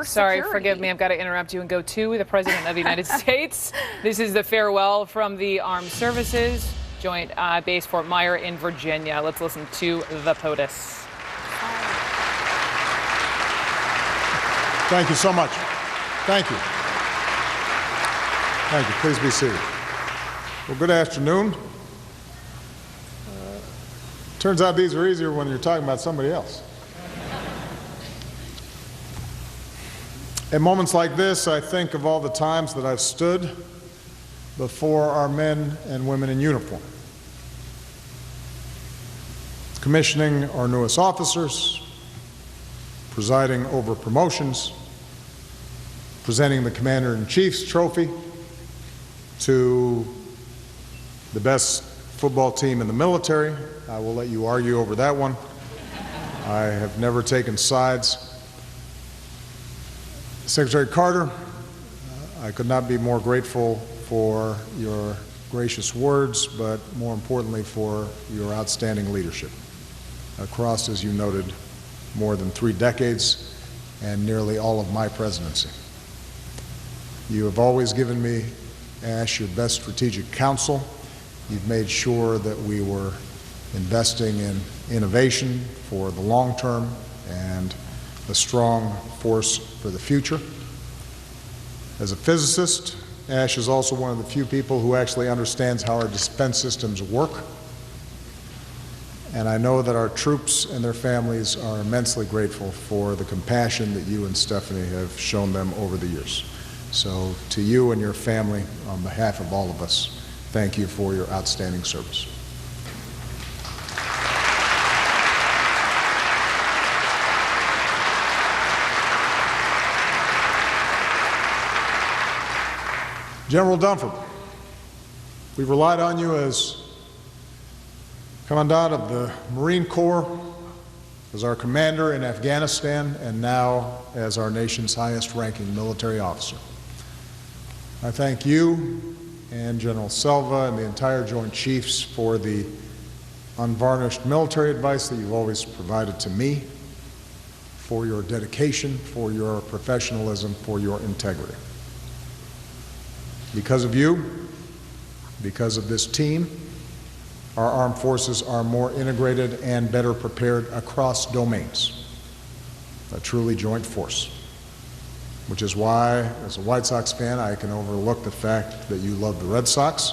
Sorry, forgive me. I've got to interrupt you and go to the President of the United States. This is the farewell from the Armed Services, Joint Base Fort Myer in Virginia. Let's listen to the POTUS. Thank you so much. Thank you. Thank you. Please be seated. Well, good afternoon. Turns out these are easier when you're talking about somebody else. At moments like this, I think of all the times that I've stood before our men and women in uniform, commissioning our newest officers, presiding over promotions, presenting the Commander-in-Chief's trophy to the best football team in the military. I will let you argue over that one. I have never taken sides. Secretary Carter, I could not be more grateful for your gracious words, but more importantly for your outstanding leadership across, as you noted, more than 3 decades and nearly all of my presidency. You have always given me, Ash, your best strategic counsel. You've made sure that we were investing in innovation for the long term and a strong force for the future. As a physicist, Ash is also one of the few people who actually understands how our defense systems work. And I know that our troops and their families are immensely grateful for the compassion that you and Stephanie have shown them over the years. So to you and your family, on behalf of all of us, thank you for your outstanding service. General Dunford, we've relied on you as Commandant of the Marine Corps, as our commander in Afghanistan, and now as our nation's highest-ranking military officer. I thank you and General Selva and the entire Joint Chiefs for the unvarnished military advice that you've always provided to me, for your dedication, for your professionalism, for your integrity. Because of you, because of this team, our armed forces are more integrated and better prepared across domains. A truly joint force. Which is why, as a White Sox fan, I can overlook the fact that you love the Red Sox.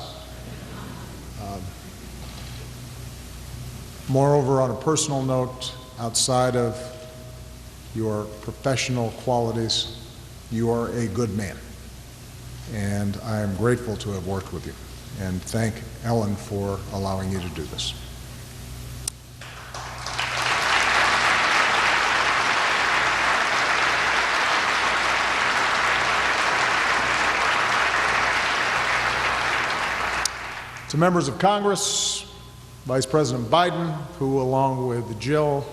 Moreover, on a personal note, outside of your professional qualities, you are a good man. And I am grateful to have worked with you, and thank Ellen for allowing you to do this. To members of Congress, Vice President Biden, who along with Jill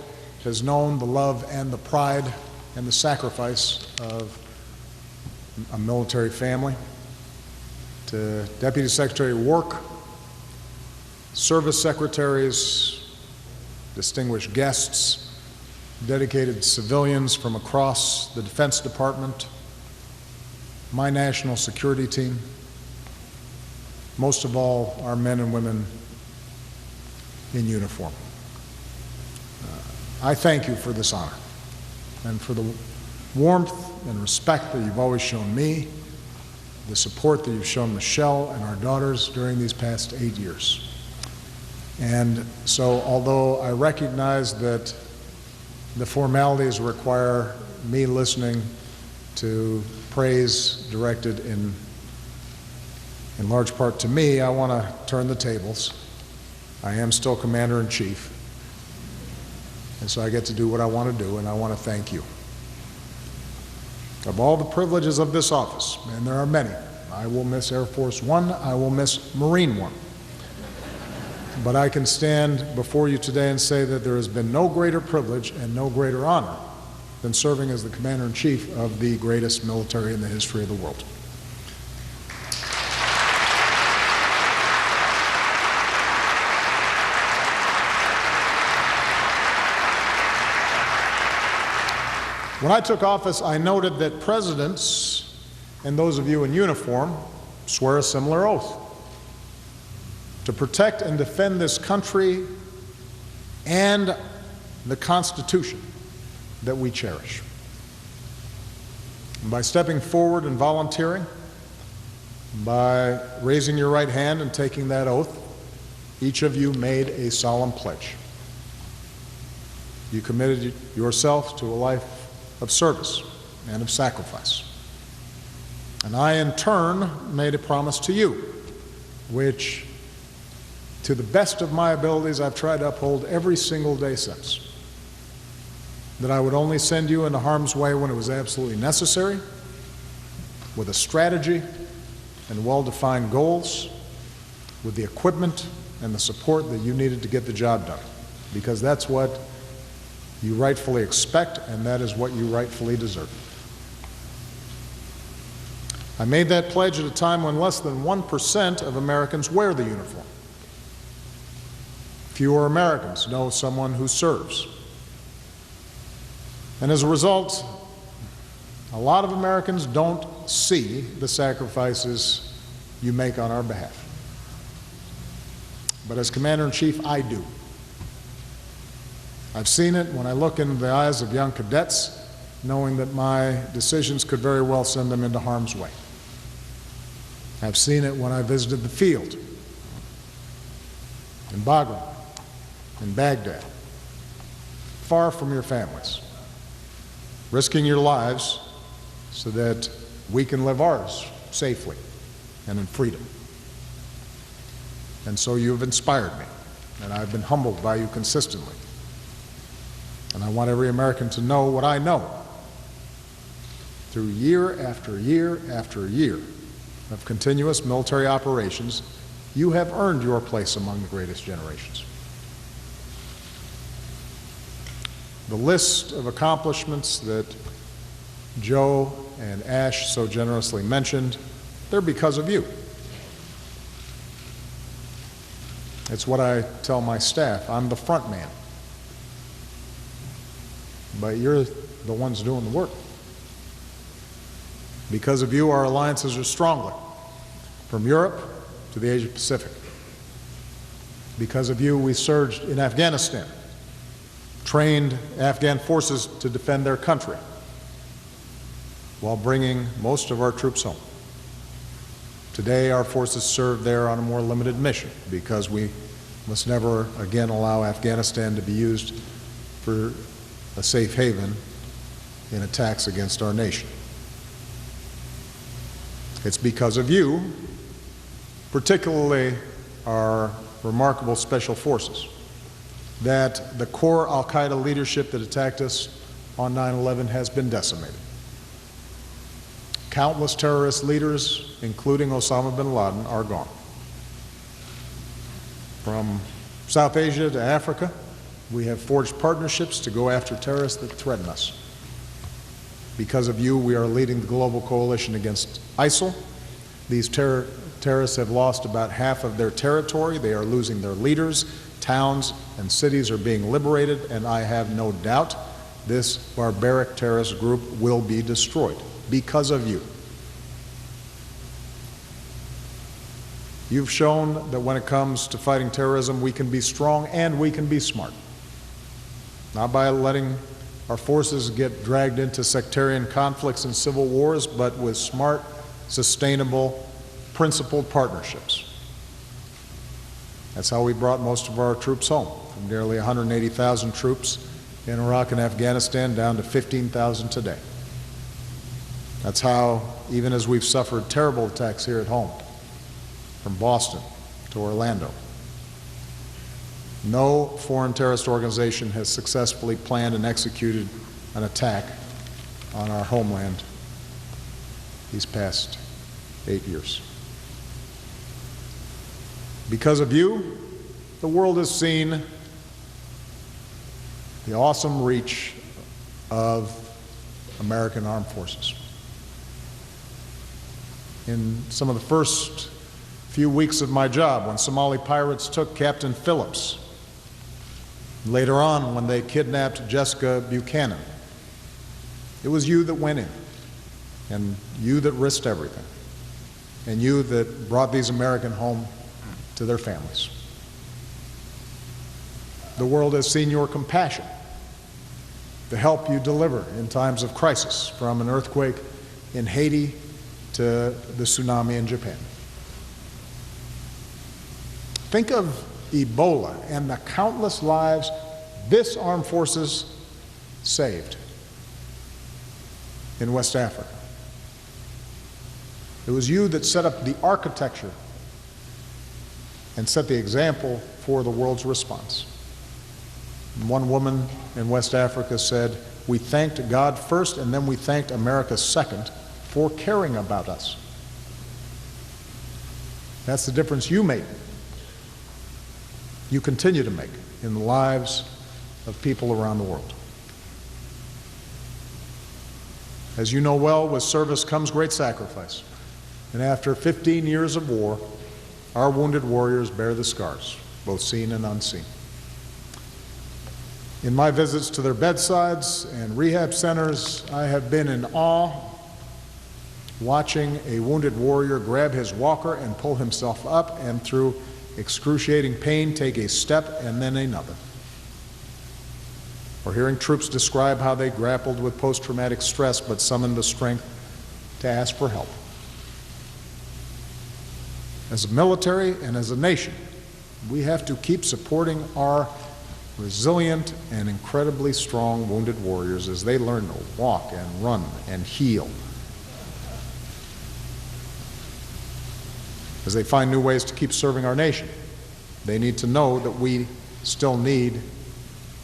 has known the love and the pride and the sacrifice of a military family, to Deputy Secretary Work, service secretaries, distinguished guests, dedicated civilians from across the Defense Department, my national security team, most of all, our men and women in uniform. I thank you for this honor and for the warmth and respect that you've always shown me, the support that you've shown Michelle and our daughters during these past 8 years. And so, although I recognize that the formalities require me listening to praise directed in large part to me, I want to turn the tables. I am still Commander-in-Chief, and so I get to do what I want to do, and I want to thank you. Of all the privileges of this office, and there are many, I will miss Air Force One, I will miss Marine One. But I can stand before you today and say that there has been no greater privilege and no greater honor than serving as the Commander-in-Chief of the greatest military in the history of the world. When I took office, I noted that presidents and those of you in uniform swear a similar oath to protect and defend this country and the Constitution that we cherish. And by stepping forward and volunteering, by raising your right hand and taking that oath, each of you made a solemn pledge. You committed yourself to a life of service and of sacrifice. And I, in turn, made a promise to you, which, to the best of my abilities, I've tried to uphold every single day since. That I would only send you into harm's way when it was absolutely necessary, with a strategy and well-defined goals, with the equipment and the support that you needed to get the job done. Because that's what you rightfully expect, and that is what you rightfully deserve. I made that pledge at a time when less than 1% of Americans wear the uniform. Fewer Americans know someone who serves. And as a result, a lot of Americans don't see the sacrifices you make on our behalf. But as Commander-in-Chief, I do. I've seen it when I look into the eyes of young cadets, knowing that my decisions could very well send them into harm's way. I've seen it when I visited the field, in Bagram, in Baghdad, far from your families, risking your lives so that we can live ours safely and in freedom. And so you have inspired me, and I've been humbled by you consistently. And I want every American to know what I know. Through year after year after year of continuous military operations, you have earned your place among the greatest generations. The list of accomplishments that Joe and Ash so generously mentioned, they're because of you. It's what I tell my staff. I'm the front man. But you're the ones doing the work. Because of you, our alliances are stronger, from Europe to the Asia Pacific. Because of you, we surged in Afghanistan, trained Afghan forces to defend their country, while bringing most of our troops home. Today, our forces serve there on a more limited mission, because we must never again allow Afghanistan to be used for a safe haven in attacks against our nation. It's because of you, particularly our remarkable special forces, that the core al-Qaeda leadership that attacked us on 9/11 has been decimated. Countless terrorist leaders, including Osama bin Laden, are gone. From South Asia to Africa, we have forged partnerships to go after terrorists that threaten us. Because of you, we are leading the global coalition against ISIL. These terrorists have lost about half of their territory. They are losing their leaders. Towns and cities are being liberated, and I have no doubt this barbaric terrorist group will be destroyed because of you. You've shown that when it comes to fighting terrorism, we can be strong and we can be smart. Not by letting our forces get dragged into sectarian conflicts and civil wars, but with smart, sustainable, principled partnerships. That's how we brought most of our troops home, from nearly 180,000 troops in Iraq and Afghanistan down to 15,000 today. That's how, even as we've suffered terrible attacks here at home, from Boston to Orlando, no foreign terrorist organization has successfully planned and executed an attack on our homeland these past 8 years. Because of you, the world has seen the awesome reach of American armed forces. In some of the first few weeks of my job, when Somali pirates took Captain Phillips, later on when they kidnapped Jessica Buchanan, It was you that went in, and you that risked everything, and you that brought these Americans home to their families. The world has seen your compassion to help you deliver in times of crisis, from an earthquake in Haiti to the tsunami in Japan. Think of Ebola and the countless lives this armed forces saved in West Africa. It was you that set up the architecture and set the example for the world's response. One woman in West Africa said, "We thanked God first, and then we thanked America second for caring about us." That's the difference you made. You continue to make in the lives of people around the world. As you know well, with service comes great sacrifice. And after 15 years of war, our wounded warriors bear the scars, both seen and unseen. In my visits to their bedsides and rehab centers, I have been in awe watching a wounded warrior grab his walker and pull himself up, and through excruciating pain take a step and then another. Or hearing troops describe how they grappled with post-traumatic stress but summoned the strength to ask for help. As a military and as a nation, we have to keep supporting our resilient and incredibly strong wounded warriors as they learn to walk and run and heal, as they find new ways to keep serving our nation. They need to know that we still need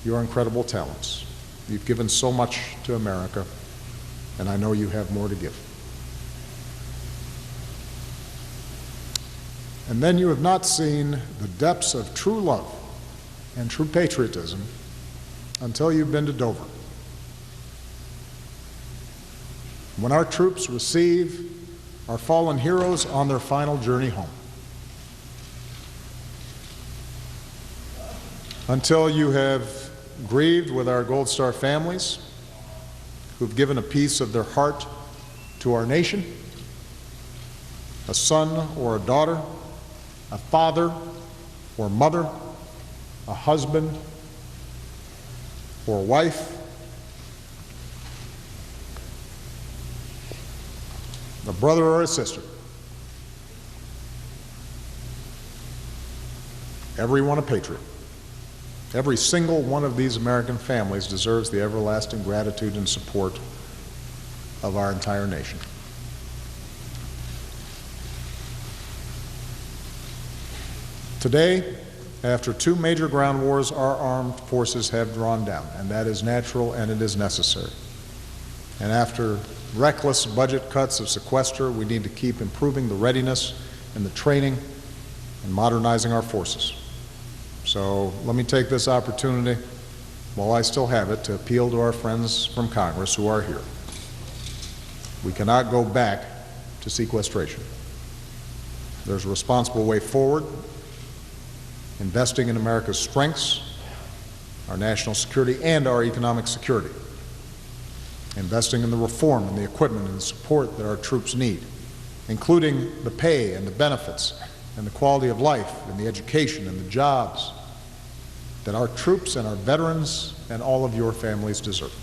your incredible talents. You've given so much to America, and I know you have more to give. And then you have not seen the depths of true love and true patriotism until you've been to Dover. When our troops receive our fallen heroes on their final journey home. Until you have grieved with our Gold Star families who've given a piece of their heart to our nation, a son or a daughter, a father or mother, a husband or wife, a brother or a sister. Everyone a patriot. Every single one of these American families deserves the everlasting gratitude and support of our entire nation. Today, after two major ground wars, our armed forces have drawn down, and that is natural and it is necessary. And after reckless budget cuts of sequester, we need to keep improving the readiness and the training and modernizing our forces. So let me take this opportunity, while I still have it, to appeal to our friends from Congress who are here. We cannot go back to sequestration. There's a responsible way forward, investing in America's strengths, our national security, and our economic security. Investing in the reform and the equipment and the support that our troops need, including the pay and the benefits and the quality of life and the education and the jobs that our troops and our veterans and all of your families deserve.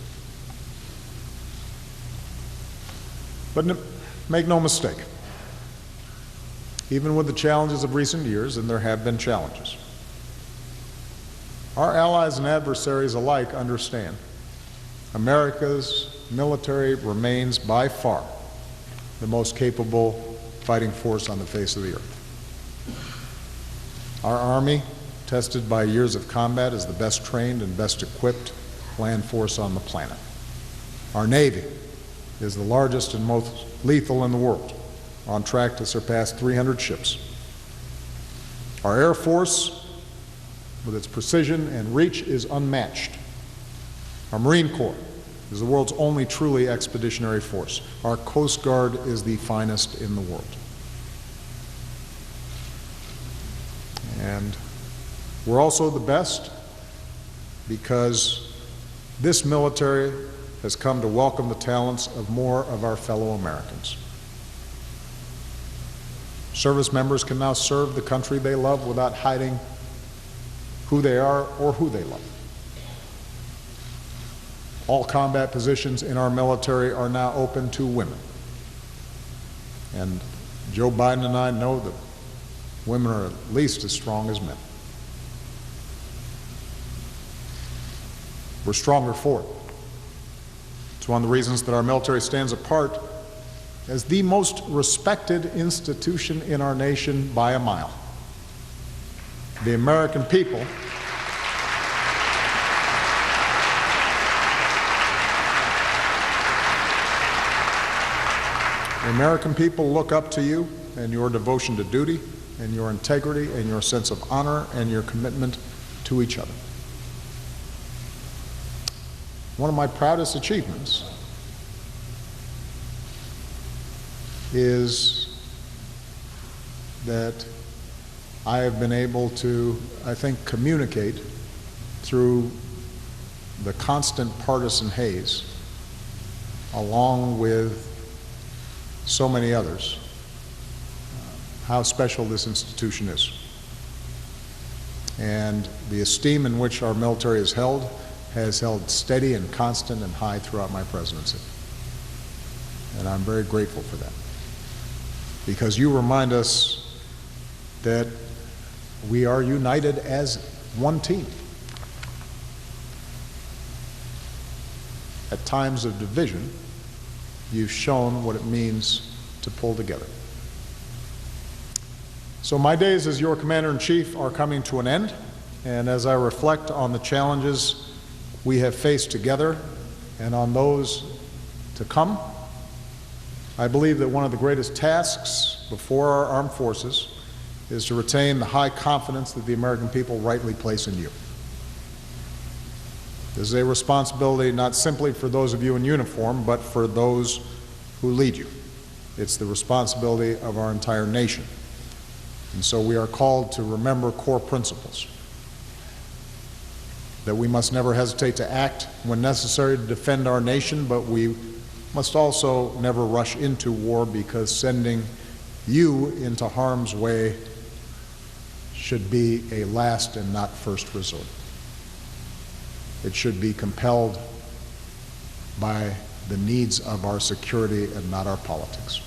But make no mistake, even with the challenges of recent years, and there have been challenges, our allies and adversaries alike understand America's military remains by far the most capable fighting force on the face of the earth. Our Army, tested by years of combat, is the best trained and best equipped land force on the planet. Our Navy is the largest and most lethal in the world, on track to surpass 300 ships. Our Air Force, with its precision and reach, is unmatched. Our Marine Corps is the world's only truly expeditionary force. Our Coast Guard is the finest in the world. And we're also the best because this military has come to welcome the talents of more of our fellow Americans. Service members can now serve the country they love without hiding who they are or who they love. All combat positions in our military are now open to women. And Joe Biden and I know that women are at least as strong as men. We're stronger for it. It's one of the reasons that our military stands apart as the most respected institution in our nation by a mile. The American people look up to you and your devotion to duty and your integrity and your sense of honor and your commitment to each other. One of my proudest achievements is that I have been able to, I think, communicate through the constant partisan haze, along with so many others, how special this institution is. And the esteem in which our military is held has held steady and constant and high throughout my presidency. And I'm very grateful for that. Because you remind us that we are united as one team. At times of division, you've shown what it means to pull together. So my days as your Commander-in-Chief are coming to an end, and as I reflect on the challenges we have faced together and on those to come, I believe that one of the greatest tasks before our armed forces is to retain the high confidence that the American people rightly place in you. This is a responsibility not simply for those of you in uniform, but for those who lead you. It's the responsibility of our entire nation. And so we are called to remember core principles. That we must never hesitate to act when necessary to defend our nation, but we must also never rush into war, because sending you into harm's way should be a last and not first resort. It should be compelled by the needs of our security and not our politics.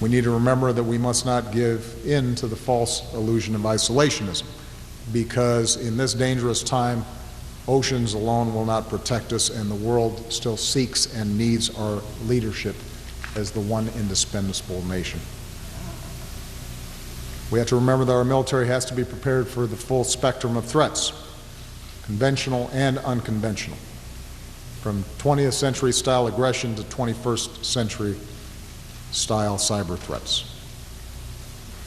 We need to remember that we must not give in to the false illusion of isolationism, because in this dangerous time, oceans alone will not protect us, and the world still seeks and needs our leadership as the one indispensable nation. We have to remember that our military has to be prepared for the full spectrum of threats, conventional and unconventional, from 20th century style aggression to 21st century style cyber threats.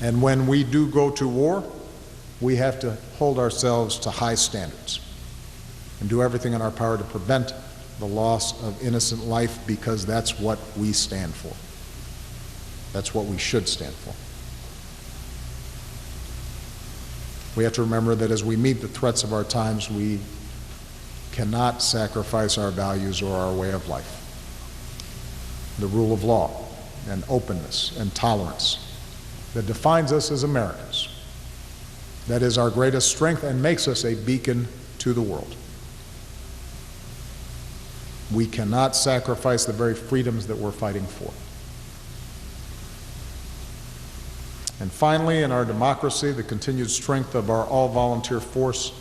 And when we do go to war, we have to hold ourselves to high standards and do everything in our power to prevent the loss of innocent life, because that's what we stand for. That's what we should stand for. We have to remember that as we meet the threats of our times, we cannot sacrifice our values or our way of life. The rule of law and openness and tolerance that defines us as Americans. That is our greatest strength and makes us a beacon to the world. We cannot sacrifice the very freedoms that we're fighting for. And finally, in our democracy, the continued strength of our all-volunteer force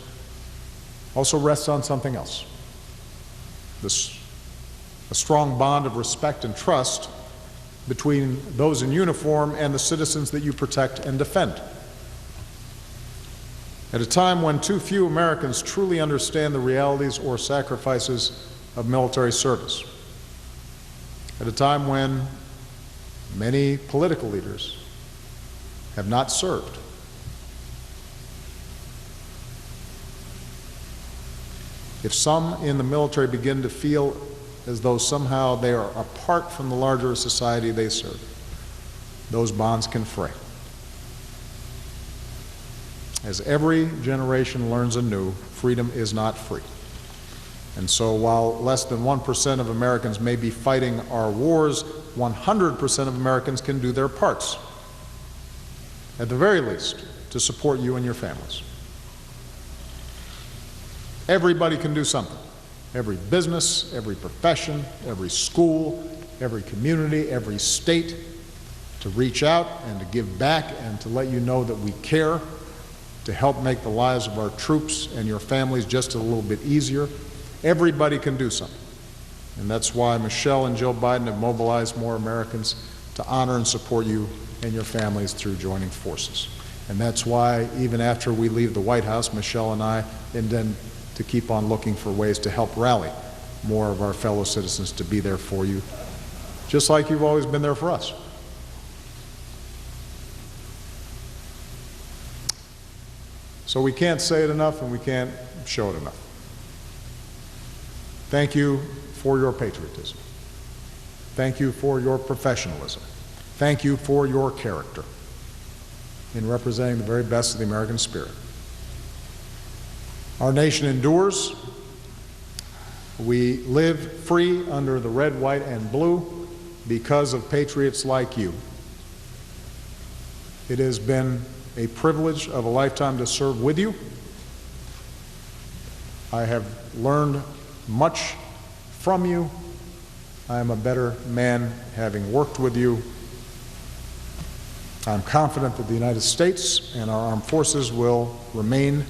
also rests on something else. A strong bond of respect and trust between those in uniform and the citizens that you protect and defend. At a time when too few Americans truly understand the realities or sacrifices of military service. At a time when many political leaders have not served. If some in the military begin to feel as though somehow they are apart from the larger society they serve, those bonds can fray. As every generation learns anew, freedom is not free. And so while less than 1% of Americans may be fighting our wars, 100% of Americans can do their parts, at the very least, to support you and your families. Everybody can do something. Every business, every profession, every school, every community, every state, to reach out and to give back and to let you know that we care, to help make the lives of our troops and your families just a little bit easier. Everybody can do something. And that's why Michelle and Joe Biden have mobilized more Americans to honor and support you and your families through joining forces. And that's why, even after we leave the White House, Michelle and I intend to keep on looking for ways to help rally more of our fellow citizens to be there for you, just like you've always been there for us. So we can't say it enough and we can't show it enough. Thank you for your patriotism. Thank you for your professionalism. Thank you for your character in representing the very best of the American spirit. Our nation endures. We live free under the red, white, and blue because of patriots like you. It has been a privilege of a lifetime to serve with you. I have learned much from you. I am a better man having worked with you. I'm confident that the United States and our armed forces will remain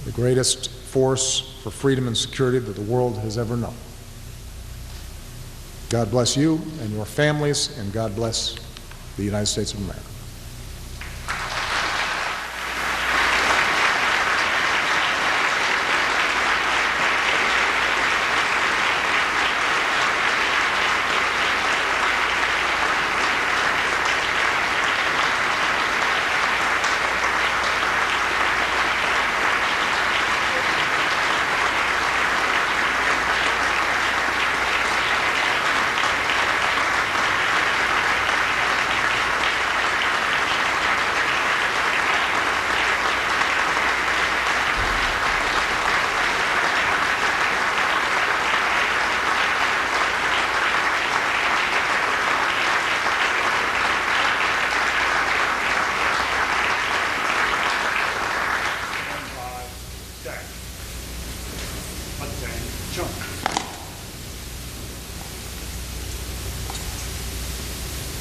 the greatest force for freedom and security that the world has ever known. God bless you and your families, and God bless the United States of America.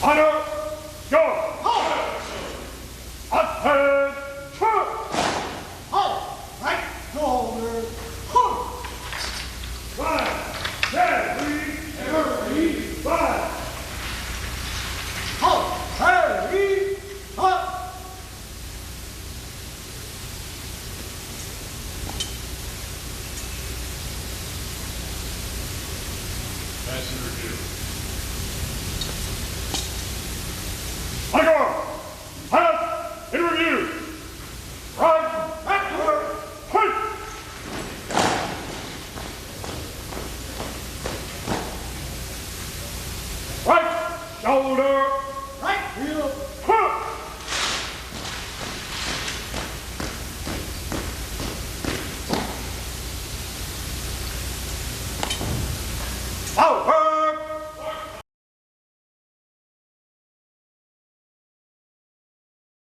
Honor, go! Honor! Advance, true! Honor! Right, shoulder, hold! Five, carry, five! Hold, carry, up! Passenger due.